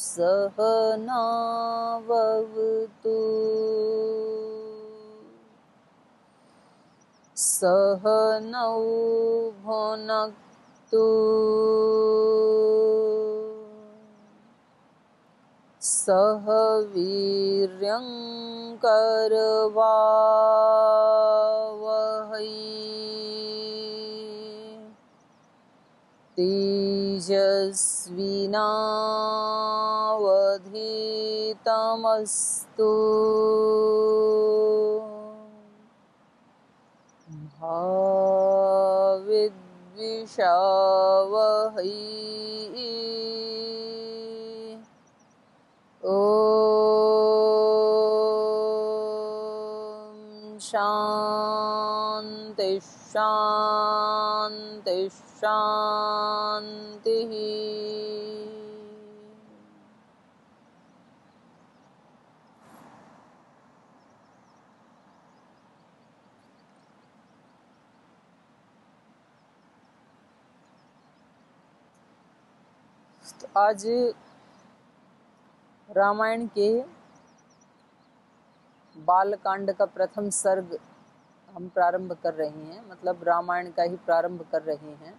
सहनाववतु सहनौ भुनक्तु सह वीर्यं करवावहै तेजस्विनावधीतमस्तु मा विद्विषावहै ॐ शान्ति शान्ति शान्तिः। तो आज रामायण के बालकांड का प्रथम सर्ग हम प्रारंभ कर रहे हैं, मतलब रामायण का ही प्रारंभ कर रहे हैं।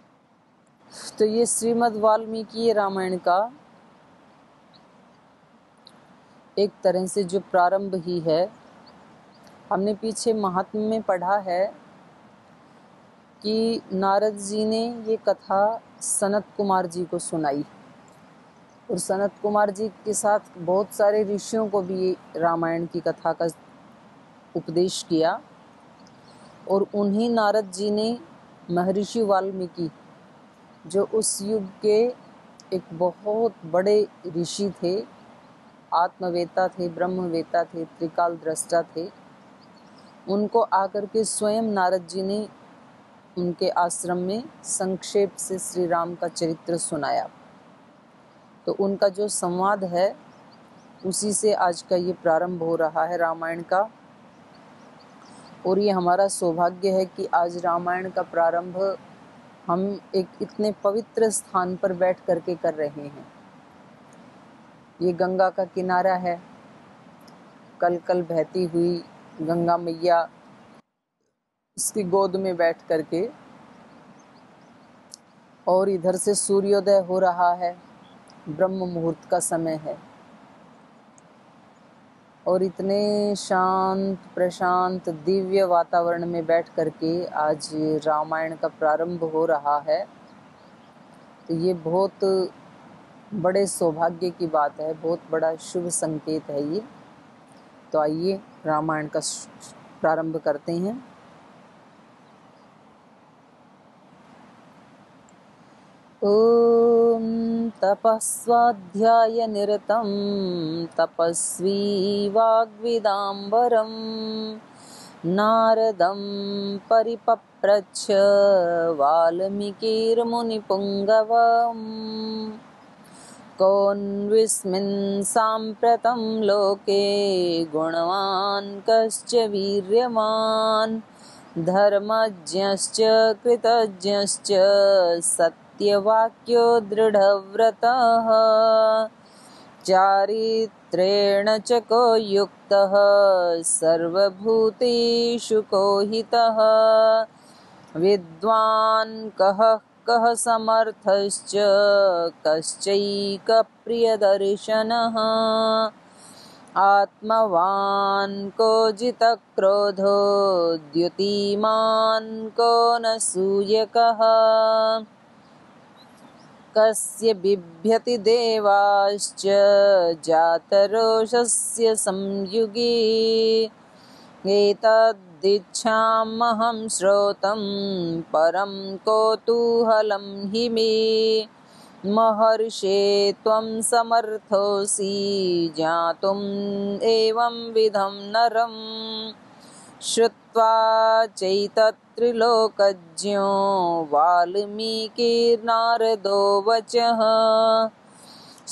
तो ये श्रीमद् वाल्मीकि रामायण का एक तरह से जो प्रारंभ ही है। हमने पीछे महात्म्य में पढ़ा है कि नारद जी ने ये कथा सनत कुमार जी को सुनाई और सनत कुमार जी के साथ बहुत सारे ऋषियों को भी रामायण की कथा का उपदेश किया। और उन्हीं नारद जी ने महर्षि वाल्मीकि, जो उस युग के एक बहुत बड़े ऋषि थे, आत्मवेता थे, ब्रह्मवेता थे, त्रिकाल दृष्टा थे, उनको आकर के स्वयं नारद जी ने उनके आश्रम में संक्षेप से श्री राम का चरित्र सुनाया। तो उनका जो संवाद है उसी से आज का ये प्रारंभ हो रहा है रामायण का। और ये हमारा सौभाग्य है कि आज रामायण का प्रारंभ हम एक इतने पवित्र स्थान पर बैठ करके कर रहे हैं। ये गंगा का किनारा है, कल कल बहती हुई गंगा मैया, उसकी गोद में बैठ करके, और इधर से सूर्योदय हो रहा है, ब्रह्म मुहूर्त का समय है। और इतने शांत प्रशांत दिव्य वातावरण में बैठ करके आज रामायण का प्रारंभ हो रहा है। तो ये बहुत बड़े सौभाग्य की बात है, बहुत बड़ा शुभ संकेत है ये। तो आइए रामायण का प्रारंभ करते हैं। ॐ तपस्वाध्याय निरतं तपस्वी वाग्विदाम्बरं नारदं परिपप्रच्छ वाल्मीकिर्मुनिपुङ्गवम् कोऽन्विस्मिन् साम्प्रतं लोके गुणवान् कश्च वीर्यवान् धर्मज्ञश्च कृतज्ञश्च सत्यवाक्यो दृढव्रतः चारित्रेण च को युक्तः सर्वभूतेषु कोहितः विद्वान् कः कः समर्थश्च कश्चैकप्रियदर्शनः आत्मवान् को जितक्रोधो द्युतिमान् को न सूयकः कस्य बिभ्यति देवाश्च जातरोषस्य संयुगे एतदिच्छामहं श्रोतं परं कौतूहलं हि मे महर्षे त्वं समर्थोऽसि ज्ञातुम् एवं विधं नरम् श्रुत्वा चैतत्त्रिलोकज्ञो वाल्मीकिर्नारदो वचः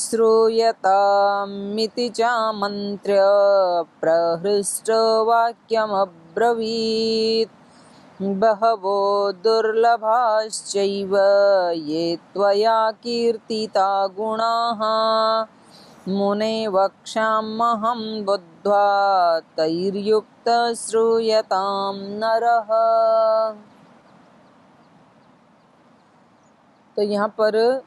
श्रूयतामिति चामन्त्र्य प्रहृष्टो वाक्यमब्रवीत् बहवो दुर्लभाश्चैव ये त्वया कीर्तिता गुणाः मुने वक्षामहं बुद्ध्वा तैर्युक्त श्रूयतां नरः। तो यहाँ पर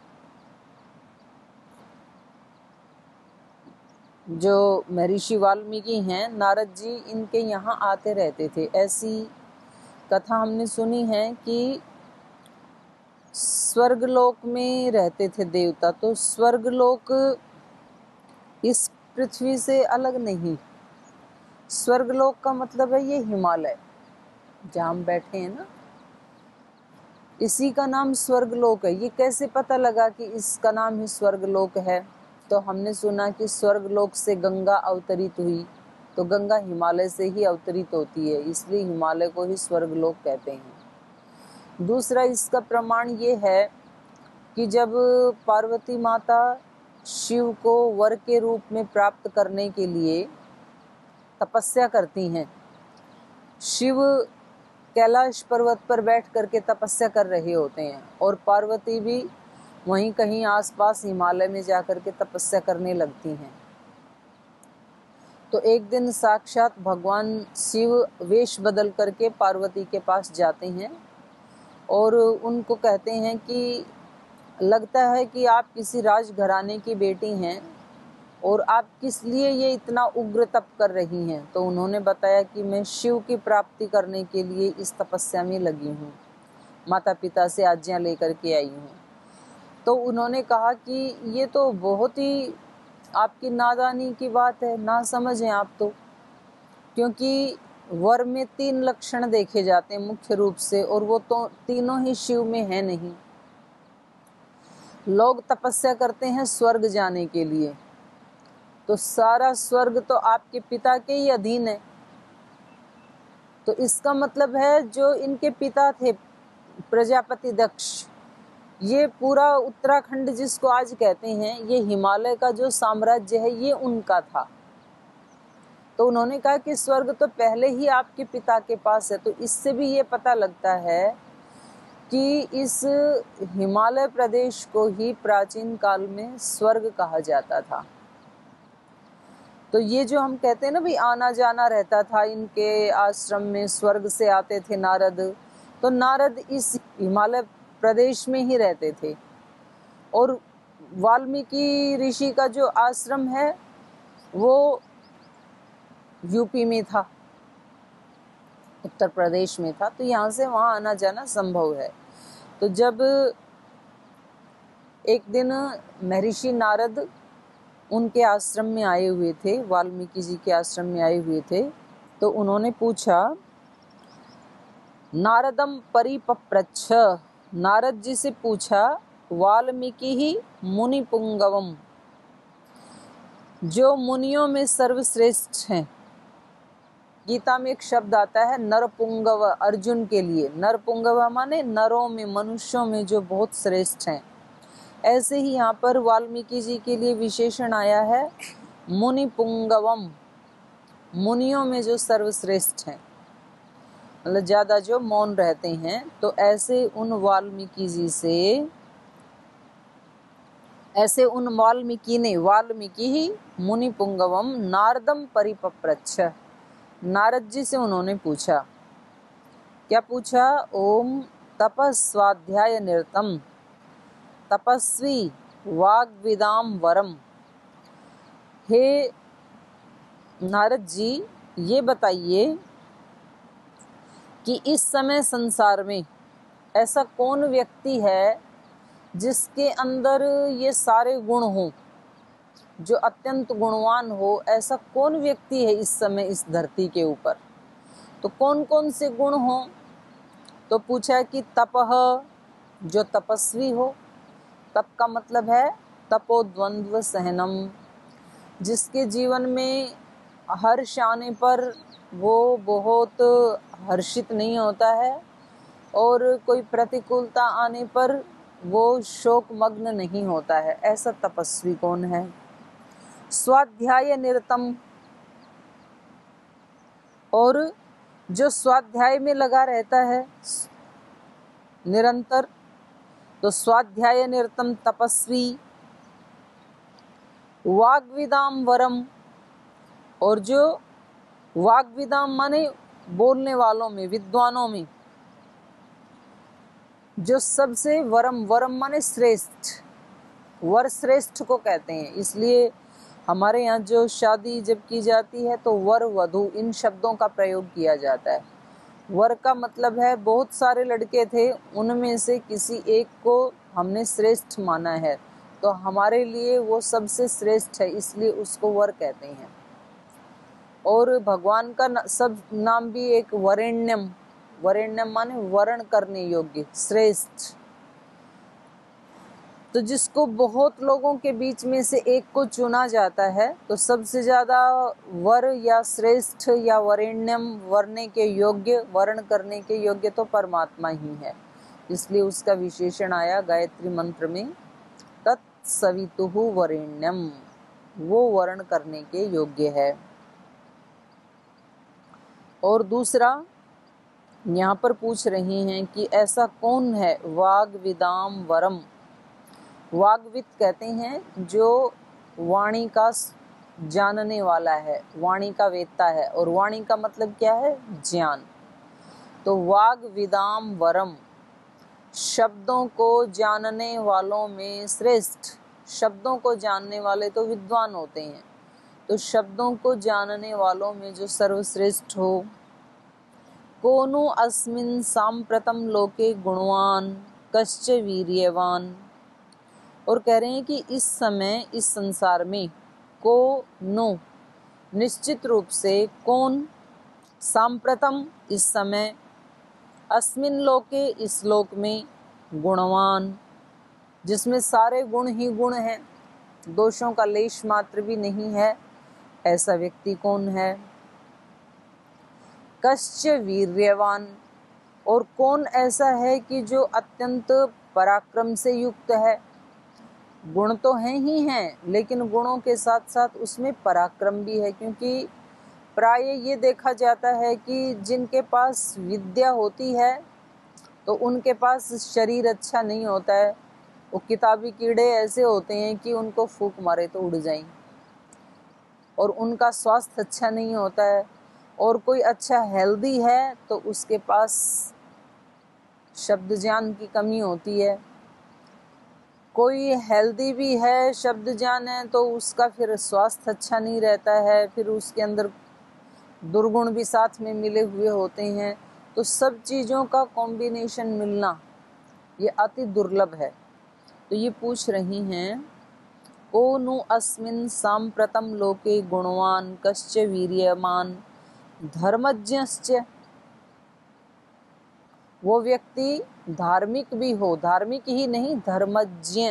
जो महर्षि वाल्मीकि हैं, नारद जी इनके यहाँ आते रहते थे। ऐसी कथा हमने सुनी है कि स्वर्गलोक में रहते थे देवता। तो स्वर्गलोक इस पृथ्वी से अलग नहीं। स्वर्गलोक का मतलब है ये हिमालय जहाँ हम बैठे हैं ना, इसी का नाम स्वर्गलोक है। ये कैसे पता लगा कि इसका नाम ही स्वर्गलोक है? तो हमने सुना कि स्वर्गलोक से गंगा अवतरित हुई, तो गंगा हिमालय से ही अवतरित होती है, इसलिए हिमालय को ही स्वर्गलोक कहते हैं। दूसरा इसका प्रमाण ये है कि जब पार्वती माता शिव को वर के रूप में प्राप्त करने के लिए तपस्या करती हैं, शिव कैलाश पर्वत पर बैठ करके तपस्या कर रहे होते हैं और पार्वती भी वहीं कहीं आसपास हिमालय में जाकर के तपस्या करने लगती हैं। तो एक दिन साक्षात भगवान शिव वेश बदल करके पार्वती के पास जाते हैं और उनको कहते हैं कि लगता है कि आप किसी राजघराने की बेटी हैं और आप किस लिए ये इतना उग्र तप कर रही हैं? तो उन्होंने बताया कि मैं शिव की प्राप्ति करने के लिए इस तपस्या में लगी हूँ, माता पिता से आज्ञा लेकर के आई हूँ। तो उन्होंने कहा कि ये तो बहुत ही आपकी नादानी की बात है, ना समझ हैं आप तो, क्योंकि वर में 3 लक्षण देखे जाते हैं मुख्य रूप से, और वो तो तीनों ही शिव में है नहीं। लोग तपस्या करते हैं स्वर्ग जाने के लिए, तो सारा स्वर्ग तो आपके पिता के ही अधीन है। तो इसका मतलब है जो इनके पिता थे प्रजापति दक्ष, ये पूरा उत्तराखंड जिसको आज कहते हैं, ये हिमालय का जो साम्राज्य है ये उनका था। तो उन्होंने कहा कि स्वर्ग तो पहले ही आपके पिता के पास है। तो इससे भी ये पता लगता है कि इस हिमालय प्रदेश को ही प्राचीन काल में स्वर्ग कहा जाता था। तो ये जो हम कहते हैं ना भी आना जाना रहता था इनके आश्रम में, स्वर्ग से आते थे नारद, तो नारद इस हिमालय प्रदेश में ही रहते थे। और वाल्मीकि ऋषि का जो आश्रम है वो यूपी में था, उत्तर प्रदेश में था, तो यहाँ से वहाँ आना जाना संभव है। तो जब एक दिन महर्षि नारद उनके आश्रम में आए हुए थे, वाल्मीकि जी के आश्रम में आए हुए थे, तो उन्होंने पूछा, नारदम परिपप्रच्छ, नारद जी से पूछा, वाल्मीकि ही मुनि पुंगवम, जो मुनियों में सर्वश्रेष्ठ हैं। गीता में एक शब्द आता है नरपुंगव, अर्जुन के लिए। नरपुंगव माने नरों में, मनुष्यों में जो बहुत श्रेष्ठ हैं। ऐसे ही यहाँ पर वाल्मीकि जी के लिए विशेषण आया है मुनि पुंगवम, मुनियों में जो सर्वश्रेष्ठ हैं, मतलब ज्यादा जो मौन रहते हैं। तो ऐसे उन वाल्मीकि जी से, ऐसे उन वाल्मीकि ही मुनि पुंगवम नारदम परिपप्रच्छ, नारद जी से उन्होंने पूछा, क्या पूछा? ओम तपस्वाध्याय निरतम तपस्वी वाग्विदाम वरम। हे नारद जी, ये बताइए कि इस समय संसार में ऐसा कौन व्यक्ति है जिसके अंदर ये सारे गुण हों, जो अत्यंत गुणवान हो? ऐसा कौन व्यक्ति है इस समय इस धरती के ऊपर? तो कौन कौन से गुण हों? तो पूछा कि तपह, जो तपस्वी हो। तप का मतलब है तपोद्वंद्व सहनम, जिसके जीवन में हर्ष आने पर वो बहुत हर्षित नहीं होता है और कोई प्रतिकूलता आने पर वो शोक मग्न नहीं होता है। ऐसा तपस्वी कौन है? स्वाध्याय निरतम, और जो स्वाध्याय में लगा रहता है निरंतर, तो स्वाध्याय निरतम तपस्वी। वाग्विदाम वरम, और जो वाग्विदाम माने बोलने वालों में, विद्वानों में जो सबसे वरम, वरम माने श्रेष्ठ, वर श्रेष्ठ को कहते हैं। इसलिए हमारे यहाँ जो शादी जब की जाती है तो वर वधू इन शब्दों का प्रयोग किया जाता है। वर का मतलब है बहुत सारे लड़के थे, उनमें से किसी एक को हमने श्रेष्ठ माना है, तो हमारे लिए वो सबसे श्रेष्ठ है, इसलिए उसको वर कहते हैं। और भगवान का सब नाम भी एक वरेण्यम, वरेण्यम माने वर्ण करने योग्य, श्रेष्ठ। तो जिसको बहुत लोगों के बीच में से एक को चुना जाता है, तो सबसे ज्यादा वर या श्रेष्ठ या वरेण्यम, वरने के योग्य, वर्ण करने के योग्य तो परमात्मा ही है। इसलिए उसका विशेषण आया गायत्री मंत्र में, तत्सवितुः वरेण्यम, वो वर्ण करने के योग्य है। और दूसरा यहाँ पर पूछ रही हैं कि ऐसा कौन है वाग्विदाम वरम। वाग्विद कहते हैं जो वाणी का जानने वाला है, वाणी का वेत्ता है, और वाणी का मतलब क्या है, ज्ञान। तो वाग्विदाम वरम, शब्दों को जानने वालों में श्रेष्ठ। शब्दों को जानने वाले तो विद्वान होते हैं, तो शब्दों को जानने वालों में जो सर्वश्रेष्ठ हो। कोनु अस्मिन् सांप्रतम लोके गुणवान कश्च वीर्यवान, और कह रहे हैं कि इस समय इस संसार में को नो, निश्चित रूप से, कौन, सांप्रतम इस समय, अस्मिन लोके इस लोक में, गुणवान जिसमें सारे गुण ही गुण हैं, दोषों का लेश मात्र भी नहीं है, ऐसा व्यक्ति कौन है। कश्च वीर्यवान, और कौन ऐसा है कि जो अत्यंत पराक्रम से युक्त है। गुण तो हैं ही हैं, लेकिन गुणों के साथ साथ उसमें पराक्रम भी है, क्योंकि प्राय ये देखा जाता है कि जिनके पास विद्या होती है तो उनके पास शरीर अच्छा नहीं होता है। वो किताबी कीड़े ऐसे होते हैं कि उनको फूंक मारे तो उड़ जाएं, और उनका स्वास्थ्य अच्छा नहीं होता है। और कोई अच्छा हेल्दी है तो उसके पास शब्द ज्ञान की कमी होती है। कोई हेल्दी भी है, शब्द ज्ञान है, तो उसका फिर स्वास्थ्य अच्छा नहीं रहता है, फिर उसके अंदर दुर्गुण भी साथ में मिले हुए होते हैं। तो सब चीज़ों का कॉम्बिनेशन मिलना ये अति दुर्लभ है। तो ये पूछ रही हैं, को नु अस्मिन् सांप्रतम लोके गुणवान कश्च वीर्यमान धर्मज्ञश्च, वो व्यक्ति धार्मिक भी हो, धार्मिक ही नहीं धर्मज्ञ,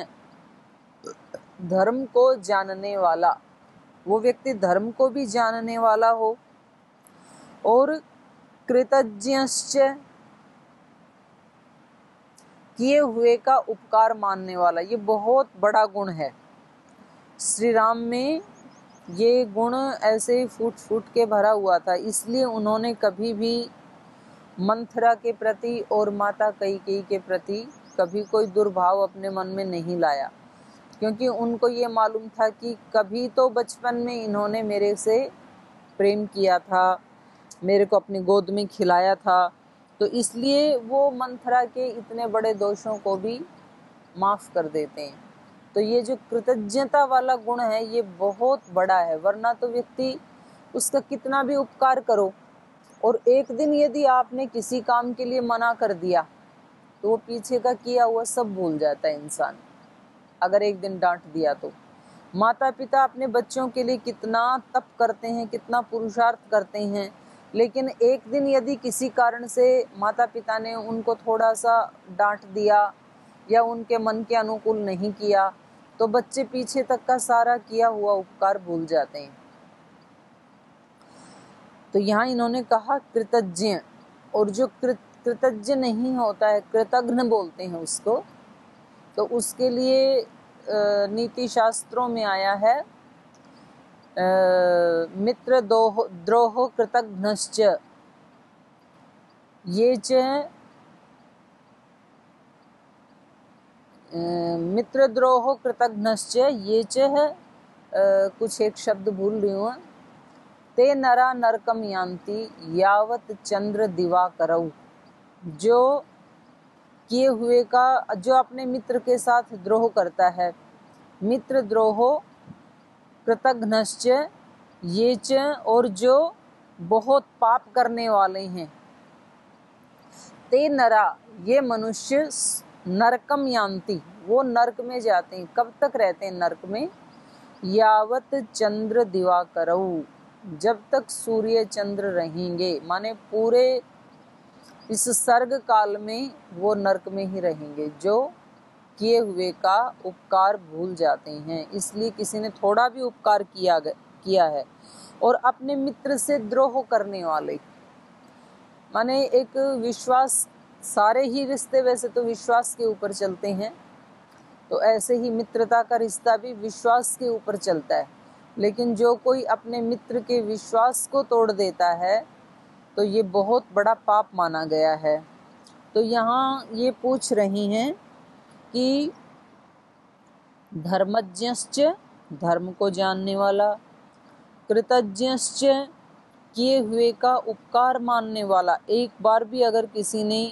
धर्म को जानने वाला, वो व्यक्ति धर्म को भी जानने वाला हो, और कृतज्ञश्च, किए हुए का उपकार मानने वाला। ये बहुत बड़ा गुण है। श्री राम में ये गुण ऐसे फूट फूट के भरा हुआ था, इसलिए उन्होंने कभी भी मंथरा के प्रति और माता कैकेयी के प्रति कभी कोई दुर्भाव अपने मन में नहीं लाया, क्योंकि उनको ये मालूम था कि कभी तो बचपन में इन्होंने मेरे से प्रेम किया था, मेरे को अपनी गोद में खिलाया था, तो इसलिए वो मंथरा के इतने बड़े दोषों को भी माफ़ कर देते हैं। तो ये जो कृतज्ञता वाला गुण है ये बहुत बड़ा है, वरना तो व्यक्ति उसका कितना भी उपकार करो, और एक दिन यदि आपने किसी काम के लिए मना कर दिया तो वो पीछे का किया हुआ सब भूल जाता है इंसान, अगर एक दिन डांट दिया तो। माता पिता अपने बच्चों के लिए कितना तप करते हैं, कितना पुरुषार्थ करते हैं, लेकिन एक दिन यदि किसी कारण से माता पिता ने उनको थोड़ा सा डांट दिया या उनके मन के अनुकूल नहीं किया, तो बच्चे पीछे तक का सारा किया हुआ उपकार भूल जाते हैं। तो यहाँ इन्होंने कहा कृतज्ञ, और जो कृतज्ञ नहीं होता है, कृतघ्न बोलते हैं उसको, तो उसके लिए नीति शास्त्रों में आया है मित्र द्रोह कृतघ्नश्च, ये च मित्रद्रोह कृतघ्नश्च ये च कुछ एक शब्द भूल रही हूँ। ते नरा नरकम यान्ति यावत चंद्र दिवाकरौ, जो किए हुए का, जो अपने मित्र के साथ द्रोह करता है, मित्र द्रोहो कृतघ्नश्च ये च, और जो बहुत पाप करने वाले हैं, ते नरा ये मनुष्य नरकम यान्ति वो नरक में जाते हैं। कब तक रहते हैं नरक में? यावत चंद्र दिवाकरौ, जब तक सूर्य चंद्र रहेंगे, माने पूरे इस सर्ग काल में वो नरक में ही रहेंगे, जो किए हुए का उपकार भूल जाते हैं। इसलिए किसी ने थोड़ा भी उपकार किया है और अपने मित्र से द्रोह करने वाले, माने एक विश्वास, सारे ही रिश्ते वैसे तो विश्वास के ऊपर चलते हैं, तो ऐसे ही मित्रता का रिश्ता भी विश्वास के ऊपर चलता है। लेकिन जो कोई अपने मित्र के विश्वास को तोड़ देता है तो ये बहुत बड़ा पाप माना गया है। तो यहाँ ये पूछ रही हैं कि धर्मज्ञश्च धर्म को जानने वाला, कृतज्ञश्च किए हुए का उपकार मानने वाला, एक बार भी अगर किसी ने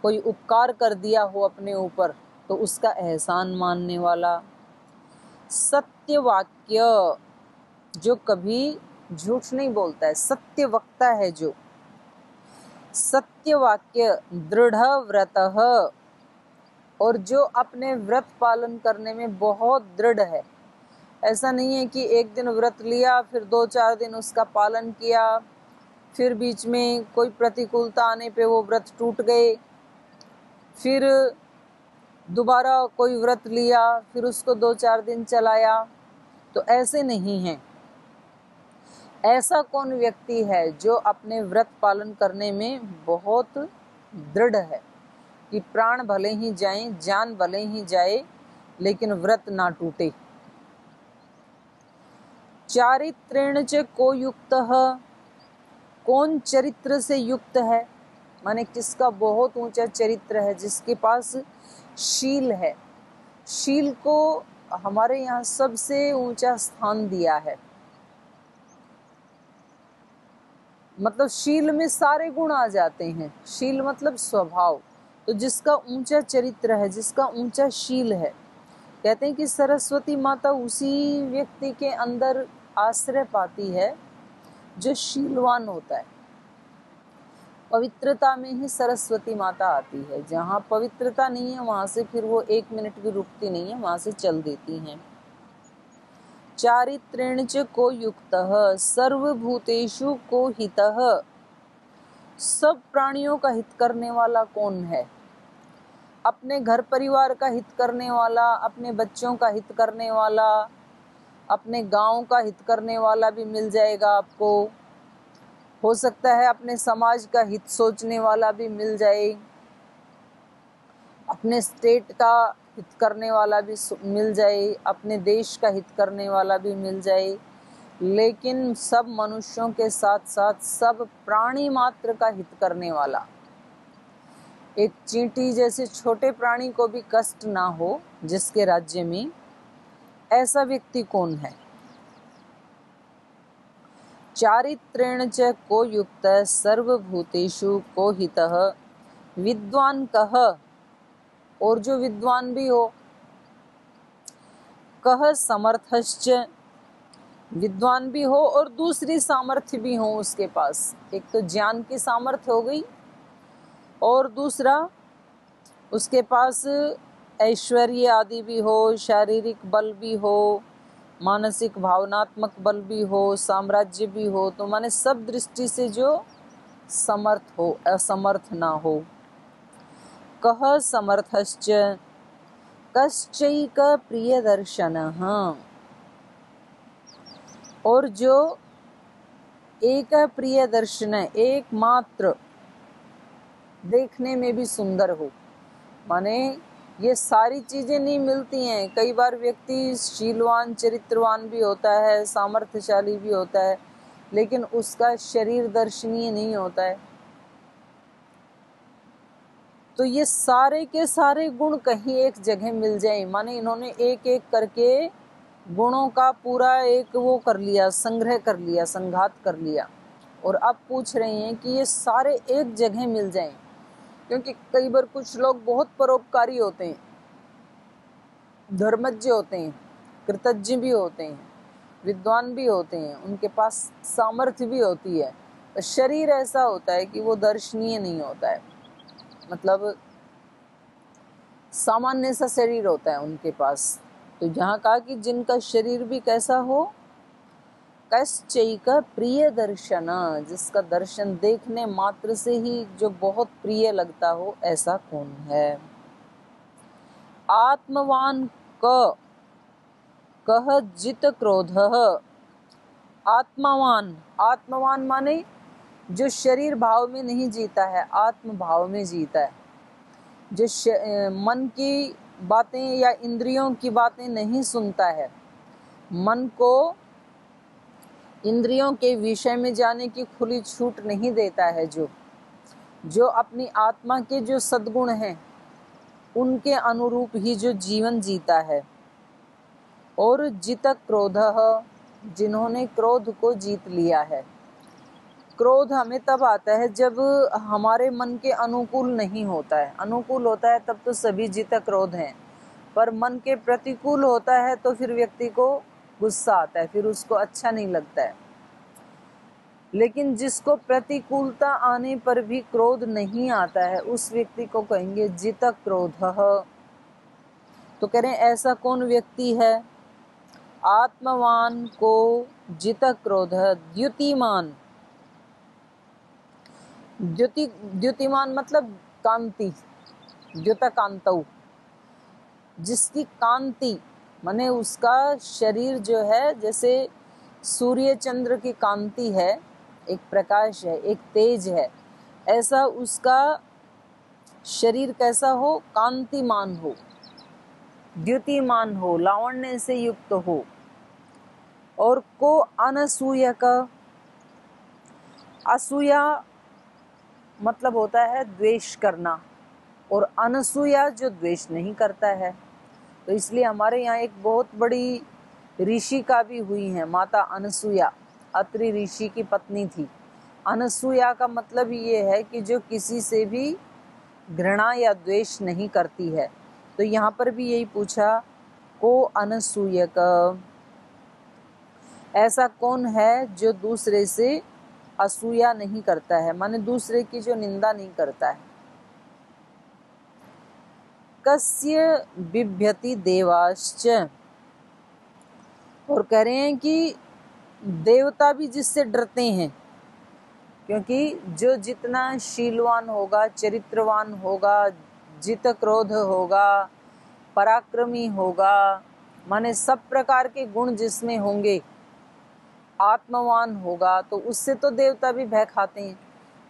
कोई उपकार कर दिया हो अपने ऊपर तो उसका एहसान मानने वाला, सत्य वाक्य जो कभी झूठ नहीं बोलता है, सत्य वक्ता है जो, सत्य वाक्य, दृढ़ व्रतः, और जो अपने व्रत पालन करने में बहुत दृढ़ है। ऐसा नहीं है कि एक दिन व्रत लिया फिर 2-4 दिन उसका पालन किया, फिर बीच में कोई प्रतिकूलता आने पे वो व्रत टूट गए, फिर दोबारा कोई व्रत लिया फिर उसको 2-4 दिन चलाया, तो ऐसे नहीं है। ऐसा कौन व्यक्ति है जो अपने व्रत पालन करने में बहुत दृढ़ है कि प्राण भले ही जाएं, जान भले ही जाए, लेकिन व्रत ना टूटे। चारित्रेण च को युक्तः, कौन चरित्र से युक्त है, माने किसका बहुत ऊंचा चरित्र है, जिसके पास शील है। शील को हमारे यहाँ सबसे ऊंचा स्थान दिया है, मतलब शील में सारे गुण आ जाते हैं। शील मतलब स्वभाव, तो जिसका ऊंचा चरित्र है, जिसका ऊंचा शील है, कहते हैं कि सरस्वती माता उसी व्यक्ति के अंदर आश्रय पाती है जो शीलवान होता है। पवित्रता में ही सरस्वती माता आती है, जहाँ पवित्रता नहीं है वहाँ से फिर वो 1 मिनट भी रुकती नहीं है, वहाँ से चल देती हैं। चारित्रेण च को युक्तः सर्वभूतेषु को हितः, सब प्राणियों का हित करने वाला कौन है? अपने घर परिवार का हित करने वाला, अपने बच्चों का हित करने वाला, अपने गांव का हित करने वाला भी मिल जाएगा आपको। हो सकता है अपने समाज का हित सोचने वाला भी मिल जाए, अपने स्टेट का हित करने वाला भी मिल जाए, अपने देश का हित करने वाला भी मिल जाए, लेकिन सब मनुष्यों के साथ साथ सब प्राणी मात्र का हित करने वाला, एक चींटी जैसे छोटे प्राणी को भी कष्ट ना हो जिसके राज्य में, ऐसा व्यक्ति कौन है? चारित्रेण च को युक्त सर्वभूतेषु को हितः विद्वान कह, और जो विद्वान भी हो, कह समर्थश्च, विद्वान भी हो और दूसरी सामर्थ्य भी हो उसके पास। एक तो ज्ञान की सामर्थ्य हो गई और दूसरा उसके पास ऐश्वर्य आदि भी हो, शारीरिक बल भी हो, मानसिक भावनात्मक बल भी हो, साम्राज्य भी हो, तो माने सब दृष्टि से जो समर्थ हो, असमर्थ ना हो। कह समर्थश्च कश्चैक प्रियदर्शनः, और जो एक प्रियदर्शन, एकमात्र देखने में भी सुंदर हो, माने ये सारी चीजें नहीं मिलती हैं। कई बार व्यक्ति शीलवान चरित्रवान भी होता है, सामर्थ्यशाली भी होता है, लेकिन उसका शरीर दर्शनीय नहीं होता है। तो ये सारे के सारे गुण कहीं एक जगह मिल जाए, माने इन्होंने एक एक करके गुणों का पूरा एक वो कर लिया, संग्रह कर लिया, संघात कर लिया, और अब पूछ रहे हैं कि ये सारे एक जगह मिल जाएं। क्योंकि कई बार कुछ लोग बहुत परोपकारी होते हैं, धर्मज्ञ होते हैं, कृतज्ञ भी होते हैं, विद्वान भी होते हैं, उनके पास सामर्थ्य भी होती है, तो शरीर ऐसा होता है कि वो दर्शनीय नहीं होता है, मतलब सामान्य सा शरीर होता है उनके पास। तो जहाँ कहा कि जिनका शरीर भी कैसा हो, कैश्चैक प्रिय दर्शन, जिसका दर्शन देखने मात्र से ही जो बहुत प्रिय लगता हो, ऐसा कौन है। आत्मवान क कह जित क्रोध। आत्मवान, आत्मवान माने जो शरीर भाव में नहीं जीता है, आत्म भाव में जीता है, जो मन की बातें या इंद्रियों की बातें नहीं सुनता है, मन को इंद्रियों के विषय में जाने की खुली छूट नहीं देता है, जो अपनी आत्मा के जो सद्गुण हैं उनके अनुरूप ही जो जीवन जीता है। और जित क्रोध, जिन्होंने क्रोध को जीत लिया है। क्रोध हमें तब आता है जब हमारे मन के अनुकूल नहीं होता है, अनुकूल होता है तब तो सभी जित क्रोध हैं, पर मन के प्रतिकूल होता है तो फिर व्यक्ति को गुस्सा आता है, फिर उसको अच्छा नहीं लगता है। लेकिन जिसको प्रतिकूलता आने पर भी क्रोध नहीं आता है, उस व्यक्ति को कहेंगे जित क्रोधः। तो कह रहे हैं ऐसा कौन व्यक्ति है। आत्मवान को जित क्रोध, द्युतिमान, द्युतिमान मतलब कांति, द्युत कांतौ, जिसकी कांति माने उसका शरीर जो है जैसे सूर्य चंद्र की कांति है, एक प्रकाश है, एक तेज है, ऐसा उसका शरीर कैसा हो, कांतिमान हो, द्युतिमान हो, लावण्य से युक्त हो। और को अनसूया का, असूया मतलब होता है द्वेष करना, और अनसूया जो द्वेष नहीं करता है। तो इसलिए हमारे यहाँ एक बहुत बड़ी ऋषिका भी हुई है, माता अनसूया, अत्रि ऋषि की पत्नी थी। अनसूया का मतलब ये है कि जो किसी से भी घृणा या द्वेष नहीं करती है। तो यहाँ पर भी यही पूछा, को अनसूयक, ऐसा कौन है जो दूसरे से असूया नहीं करता है, माने दूसरे की जो निंदा नहीं करता है। कस्य बिभ्यति देवाश्च, और कह रहे हैं कि देवता भी जिससे डरते हैं, क्योंकि जो जितना शीलवान होगा, चरित्रवान होगा, जित क्रोध होगा, पराक्रमी होगा, माने सब प्रकार के गुण जिसमें होंगे, आत्मवान होगा, तो उससे तो देवता भी भय खाते हैं।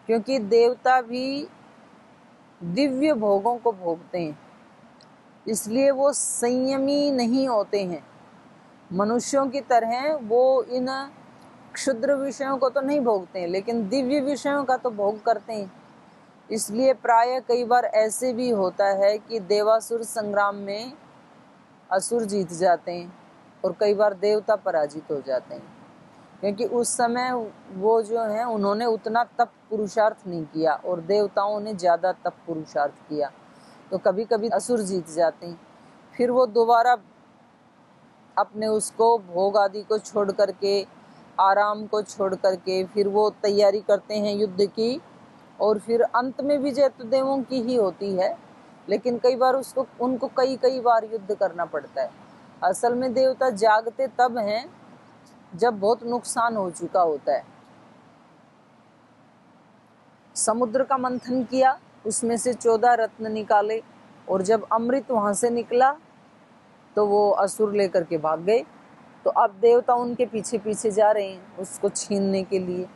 क्योंकि देवता भी दिव्य भोगों को भोगते हैं, इसलिए वो संयमी नहीं होते हैं। मनुष्यों की तरह वो इन क्षुद्र विषयों को तो नहीं भोगते हैं, लेकिन दिव्य विषयों का तो भोग करते हैं। इसलिए प्राय कई बार ऐसे भी होता है कि देवासुर संग्राम में असुर जीत जाते हैं और कई बार देवता पराजित हो जाते हैं, क्योंकि उस समय वो जो है उन्होंने उतना तप पुरुषार्थ नहीं किया और देवताओं ने ज़्यादा तप पुरुषार्थ किया, तो कभी कभी असुर जीत जाते हैं। फिर वो दोबारा अपने उसको भोग आदि को छोड़ करके, आराम को छोड़ करके फिर वो तैयारी करते हैं युद्ध की, और फिर अंत में विजय तो देवों की ही होती है, लेकिन कई बार उनको कई बार युद्ध करना पड़ता है। असल में देवता जागते तब हैं जब बहुत नुकसान हो चुका होता है। समुद्र का मंथन किया, उसमें से 14 रत्न निकाले, और जब अमृत वहां से निकला तो वो असुर लेकर के भाग गए। तो अब देवता उनके पीछे पीछे जा रहे हैं उसको छीनने के लिए।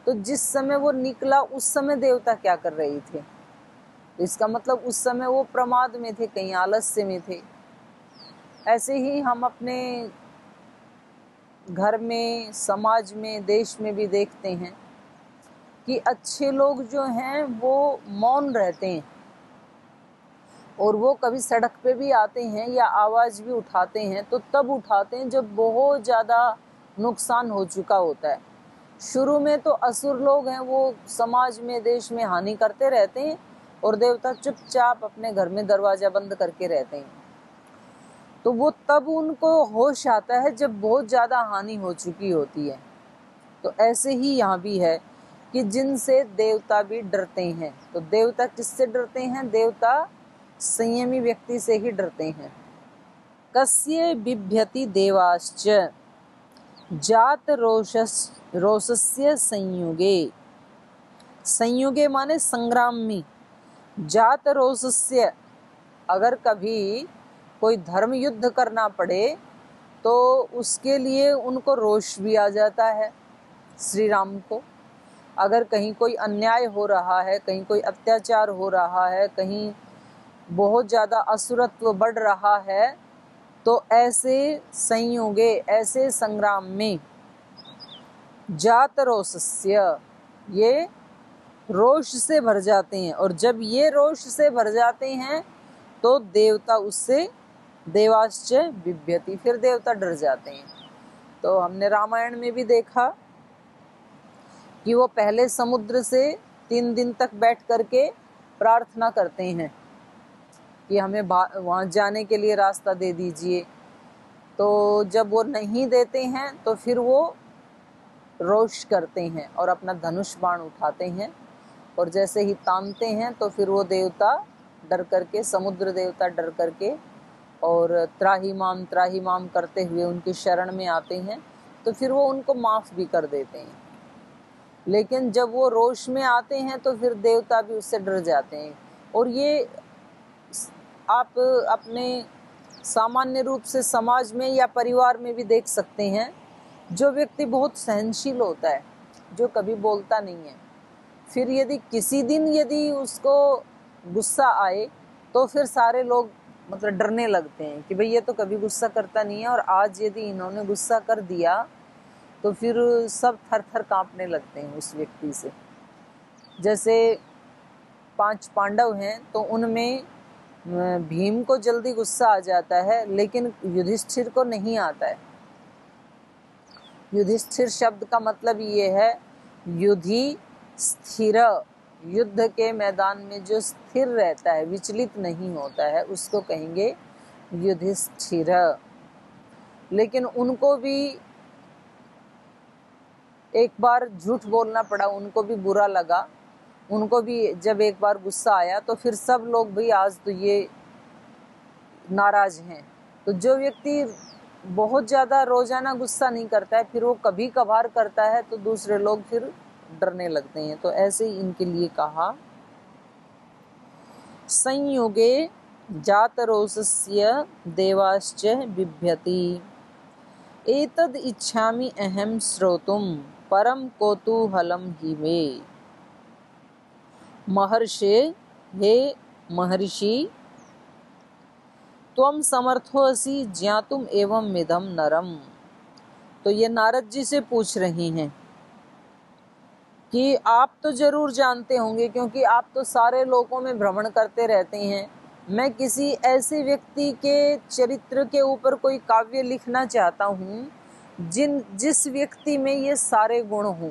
तो जिस समय वो निकला उस समय देवता क्या कर रहे थे, तो इसका मतलब उस समय वो प्रमाद में थे, कहीं आलस्य में थे। ऐसे ही हम अपने घर में, समाज में, देश में भी देखते हैं कि अच्छे लोग जो हैं वो मौन रहते हैं, और वो कभी सड़क पे भी आते हैं या आवाज़ भी उठाते हैं तो तब उठाते हैं जब बहुत ज़्यादा नुकसान हो चुका होता है। शुरू में तो असुर लोग हैं, वो समाज में देश में हानि करते रहते हैं और देवता चुपचाप अपने घर में दरवाज़ा बंद करके रहते हैं। तो वो तब उनको होश आता है जब बहुत ज़्यादा हानि हो चुकी होती है। तो ऐसे ही यहाँ भी है कि जिनसे देवता भी डरते हैं। तो देवता किससे डरते हैं? देवता संयमी व्यक्ति से ही डरते हैं। कस्य बिभ्यति देवाश्च जात रोषस्य संयुगे। संयुगे माने संग्राम में। जात रोषस्य, अगर कभी कोई धर्म युद्ध करना पड़े तो उसके लिए उनको रोष भी आ जाता है श्री राम को। अगर कहीं कोई अन्याय हो रहा है, कहीं कोई अत्याचार हो रहा है, कहीं बहुत ज़्यादा असुरत्व बढ़ रहा है, तो ऐसे संयुगे, ऐसे संग्राम में जात रोषस्य, ये रोष से भर जाते हैं। और जब ये रोष से भर जाते हैं तो देवता उससे देवाश्च बिभ्यति, फिर देवता डर जाते हैं। तो हमने रामायण में भी देखा कि वो पहले समुद्र से 3 दिन तक बैठ करके प्रार्थना करते हैं कि हमें वहाँ जाने के लिए रास्ता दे दीजिए। तो जब वो नहीं देते हैं तो फिर वो रोष करते हैं और अपना धनुष बाण उठाते हैं, और जैसे ही तानते हैं तो फिर वो देवता डर करके, समुद्र देवता डर करके और त्राहिमाम करते हुए उनकी शरण में आते हैं। तो फिर वो उनको माफ़ भी कर देते हैं। लेकिन जब वो रोष में आते हैं तो फिर देवता भी उससे डर जाते हैं। और ये आप अपने सामान्य रूप से समाज में या परिवार में भी देख सकते हैं। जो व्यक्ति बहुत सहनशील होता है, जो कभी बोलता नहीं है, फिर यदि किसी दिन यदि उसको गुस्सा आए तो फिर सारे लोग मतलब डरने लगते हैं कि भाई ये तो कभी गुस्सा करता नहीं है, और आज यदि इन्होंने गुस्सा कर दिया तो फिर सब थर थर कांपने लगते हैं उस व्यक्ति से। जैसे 5 पांडव हैं तो उनमें भीम को जल्दी गुस्सा आ जाता है, लेकिन युधिष्ठिर को नहीं आता है। युधिष्ठिर शब्द का मतलब ये है युधि स्थिर, युद्ध के मैदान में जो स्थिर रहता है, विचलित नहीं होता है, उसको कहेंगे युधिष्ठिर। लेकिन उनको भी एक बार झूठ बोलना पड़ा, उनको भी बुरा लगा, उनको भी जब एक बार गुस्सा आया तो फिर सब लोग भाई आज तो ये नाराज हैं। तो जो व्यक्ति बहुत ज़्यादा रोजाना गुस्सा नहीं करता है, फिर वो कभी कभार करता है तो दूसरे लोग फिर डरने लगते हैं। तो ऐसे ही इनके लिए कहा संयुगे जातरोषस्य देवाश्च बिभ्यति एतद् इच्छामि अहं श्रोतुं परम कौतूहलं हि मे। महर्षे, हे महर्षि, त्वं समर्थोऽसि ज्ञातुम एवं मिदं नरम। तो ये नारद जी से पूछ रही हैं कि आप तो जरूर जानते होंगे, क्योंकि आप तो सारे लोकों में भ्रमण करते रहते हैं। मैं किसी ऐसे व्यक्ति के चरित्र के ऊपर कोई काव्य लिखना चाहता हूँ जिस व्यक्ति में ये सारे गुण हों।